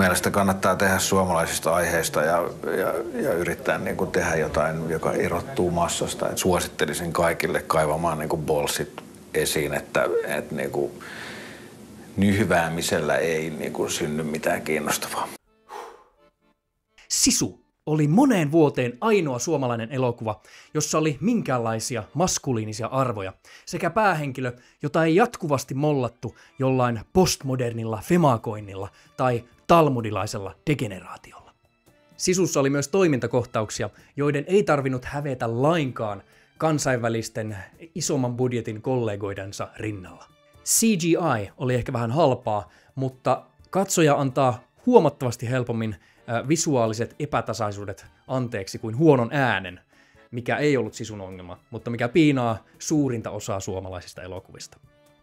mielestä kannattaa tehdä suomalaisista aiheista ja yrittää niin kuin tehdä jotain, joka erottuu massasta. Et suosittelisin kaikille kaivamaan niin kuin bolsit esiin, että niin kuin nyhväämisellä ei niin kuin synny mitään kiinnostavaa. Sisu oli moneen vuoteen ainoa suomalainen elokuva, jossa oli minkäänlaisia maskuliinisia arvoja, sekä päähenkilö, jota ei jatkuvasti mollattu jollain postmodernilla femakoinnilla tai talmudilaisella degeneraatiolla. Sisussa oli myös toimintakohtauksia, joiden ei tarvinnut hävetä lainkaan kansainvälisten isomman budjetin kollegoidensa rinnalla. CGI oli ehkä vähän halpaa, mutta katsoja antaa huomattavasti helpommin visuaaliset epätasaisuudet anteeksi kuin huonon äänen, mikä ei ollut Sisun ongelma, mutta mikä piinaa suurinta osaa suomalaisista elokuvista.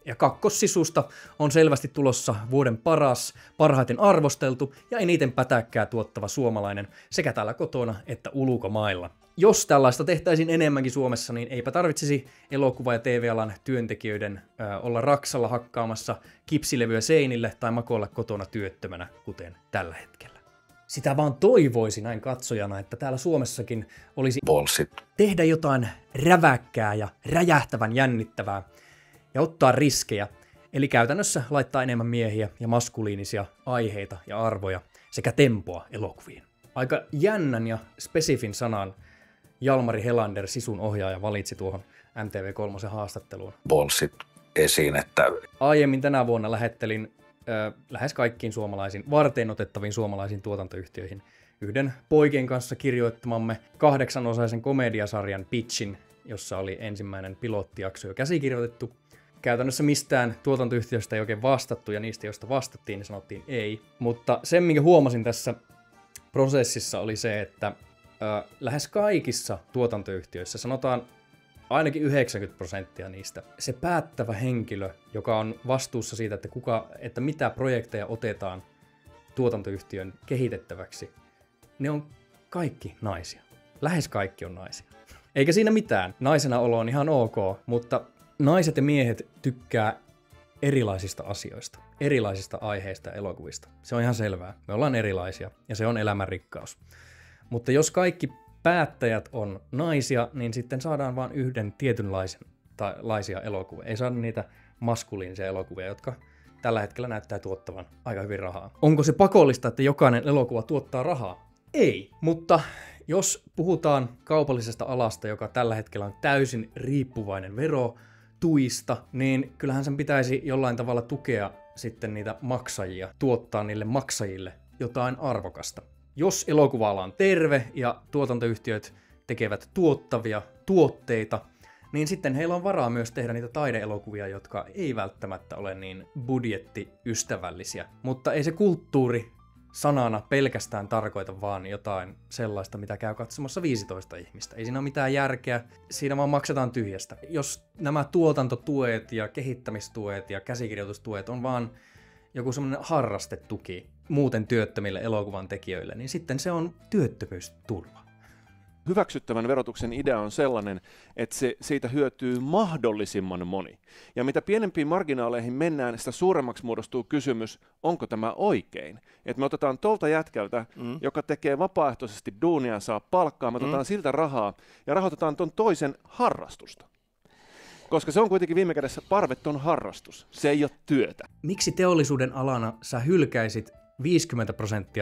Ja kakkossisusta on selvästi tulossa vuoden paras, parhaiten arvosteltu ja eniten pätäkkää tuottava suomalainen sekä täällä kotona että ulkomailla. Jos tällaista tehtäisiin enemmänkin Suomessa, niin eipä tarvitsisi elokuva- ja TV-alan työntekijöiden olla raksalla hakkaamassa kipsilevyä seinille tai makoilla kotona työttömänä, kuten tällä hetkellä. Sitä vaan toivoisi näin katsojana, että täällä Suomessakin olisi Bolsit. Tehdä jotain räväkkää ja räjähtävän jännittävää ja ottaa riskejä, eli käytännössä laittaa enemmän miehiä ja maskuliinisia aiheita ja arvoja sekä tempoa elokuviin. Aika jännän ja spesifin sanan Jalmari Helander, Sisun ohjaaja, valitsi tuohon MTV3 haastatteluun. Bolsit esiin, että aiemmin tänä vuonna lähettelin lähes kaikkiin suomalaisiin, varteenotettaviin suomalaisiin tuotantoyhtiöihin yhden poikien kanssa kirjoittamamme 8-osaisen komediasarjan pitchin, jossa oli ensimmäinen pilottijakso jo käsikirjoitettu. Käytännössä mistään tuotantoyhtiöstä ei oikein vastattu, ja niistä, joista vastattiin, niin sanottiin ei. Mutta se, minkä huomasin tässä prosessissa, oli se, että lähes kaikissa tuotantoyhtiöissä, sanotaan ainakin 90% niistä, se päättävä henkilö, joka on vastuussa siitä, että mitä projekteja otetaan tuotantoyhtiön kehitettäväksi, ne on kaikki naisia. Lähes kaikki on naisia. Eikä siinä mitään. Naisena olo on ihan ok, mutta naiset ja miehet tykkää erilaisista asioista, erilaisista aiheista ja elokuvista. Se on ihan selvää. Me ollaan erilaisia ja se on elämän rikkaus. Mutta jos päättäjät on naisia, niin sitten saadaan vain yhden tietynlaisia elokuvia. Ei saada niitä maskuliinisia elokuvia, jotka tällä hetkellä näyttää tuottavan aika hyvin rahaa. Onko se pakollista, että jokainen elokuva tuottaa rahaa? Ei, mutta jos puhutaan kaupallisesta alasta, joka tällä hetkellä on täysin riippuvainen verotuista, niin kyllähän sen pitäisi jollain tavalla tukea sitten niitä maksajia, tuottaa niille maksajille jotain arvokasta. Jos elokuva-ala on terve ja tuotantoyhtiöt tekevät tuottavia tuotteita, niin sitten heillä on varaa myös tehdä niitä taideelokuvia, jotka ei välttämättä ole niin budjettiystävällisiä. Mutta ei se kulttuuri sanana pelkästään tarkoita vaan jotain sellaista, mitä käy katsomassa 15 ihmistä. Ei siinä ole mitään järkeä, siinä vaan maksetaan tyhjästä. Jos nämä tuotantotuet ja kehittämistuet ja käsikirjoitustuet on vaan joku semmoinen harrastetuki muuten työttömille elokuvan tekijöille, niin sitten se on työttömyysturva. Hyväksyttävän verotuksen idea on sellainen, että siitä hyötyy mahdollisimman moni. Ja mitä pienempiin marginaaleihin mennään, sitä suuremmaksi muodostuu kysymys, onko tämä oikein. Että me otetaan tuolta jätkältä, joka tekee vapaaehtoisesti duunia, saa palkkaa, me otetaan siltä rahaa ja rahoitetaan ton toisen harrastusta. Koska se on kuitenkin viime kädessä parveton harrastus. Se ei ole työtä. Miksi teollisuuden alana sä hylkäisit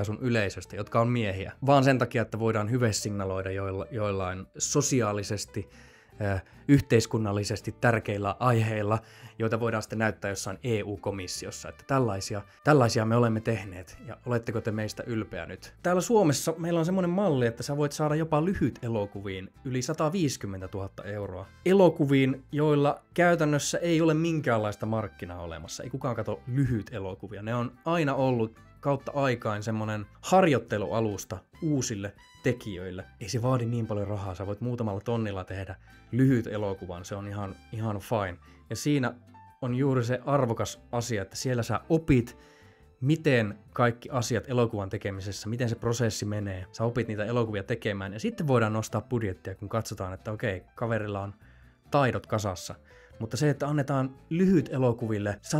50% sun yleisöstä, jotka on miehiä, vaan sen takia, että voidaan hyvesignaloida joillain sosiaalisesti, yhteiskunnallisesti tärkeillä aiheilla, joita voidaan sitten näyttää jossain EU-komissiossa, että tällaisia me olemme tehneet, ja oletteko te meistä ylpeä nyt? Täällä Suomessa meillä on semmoinen malli, että sä voit saada jopa lyhyt elokuviin yli 150 000 euroa. Elokuviin, joilla käytännössä ei ole minkäänlaista markkinaa olemassa. Ei kukaan katso lyhyt elokuvia. Ne on aina ollut kautta aikain semmonen harjoittelualusta uusille tekijöille. Ei se vaadi niin paljon rahaa, sä voit muutamalla tonnilla tehdä lyhyt elokuvan, se on ihan fine. Ja siinä on juuri se arvokas asia, että siellä sä opit, miten kaikki asiat elokuvan tekemisessä, miten se prosessi menee. Sä opit niitä elokuvia tekemään ja sitten voidaan nostaa budjettia, kun katsotaan, että okei, kaverilla on taidot kasassa. Mutta se, että annetaan lyhyt elokuville 100-150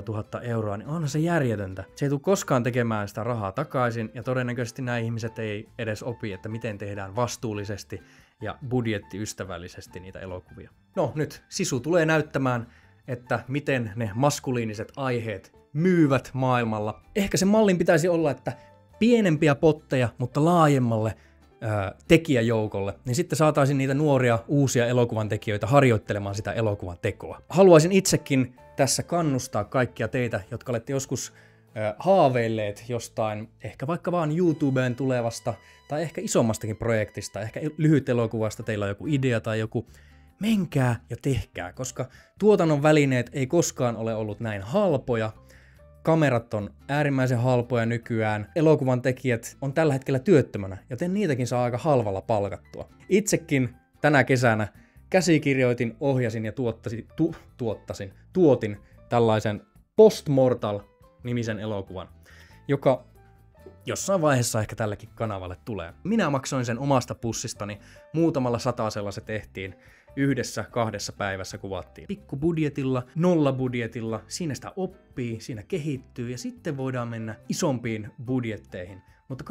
000 euroa, niin onhan se järjetöntä. Se ei tule koskaan tekemään sitä rahaa takaisin, ja todennäköisesti nämä ihmiset ei edes opi, että miten tehdään vastuullisesti ja budjettiystävällisesti niitä elokuvia. No nyt Sisu tulee näyttämään, että miten ne maskuliiniset aiheet myyvät maailmalla. Ehkä se mallin pitäisi olla, että pienempiä potteja, mutta laajemmalle tekijäjoukolle, niin sitten saataisiin niitä nuoria uusia elokuvan tekijöitä harjoittelemaan sitä elokuvan tekoa. Haluaisin itsekin tässä kannustaa kaikkia teitä, jotka olette joskus haaveilleet jostain, ehkä vaikka vaan YouTubeen tulevasta, tai ehkä isommastakin projektista, ehkä lyhyt elokuvasta, teillä on joku idea tai joku, menkää ja tehkää, koska tuotannon välineet ei koskaan ole ollut näin halpoja. Kamerat on äärimmäisen halpoja nykyään, elokuvan tekijät on tällä hetkellä työttömänä, joten niitäkin saa aika halvalla palkattua. Itsekin tänä kesänä käsikirjoitin, ohjasin ja tuotin tällaisen Postmortal-nimisen elokuvan, joka jossain vaiheessa ehkä tällekin kanavalle tulee. Minä maksoin sen omasta pussistani, muutamalla satasella se tehtiin. 1-2 päivässä kuvattiin. Pikkubudjetilla, nollabudjetilla, siinä sitä oppii, siinä kehittyy ja sitten voidaan mennä isompiin budjetteihin. Mutta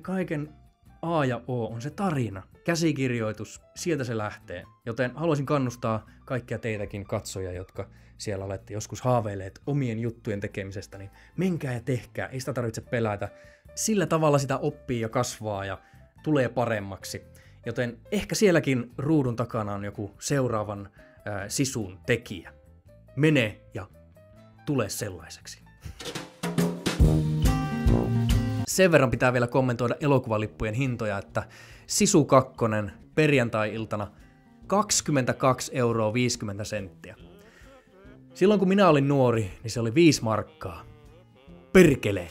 kaiken A ja O on se tarina, käsikirjoitus, sieltä se lähtee. Joten haluaisin kannustaa kaikkia teitäkin katsojia, jotka siellä olette joskus haaveilleet omien juttujen tekemisestä, niin menkää ja tehkää, ei sitä tarvitse pelätä. Sillä tavalla sitä oppii ja kasvaa ja tulee paremmaksi. Joten ehkä sielläkin ruudun takana on joku seuraavan Sisun tekijä. Mene ja tule sellaiseksi. Sen verran pitää vielä kommentoida elokuvalippujen hintoja, että Sisu 2 perjantai-iltana 22,50 €. Silloin kun minä olin nuori, niin se oli 5 markkaa. Perkele!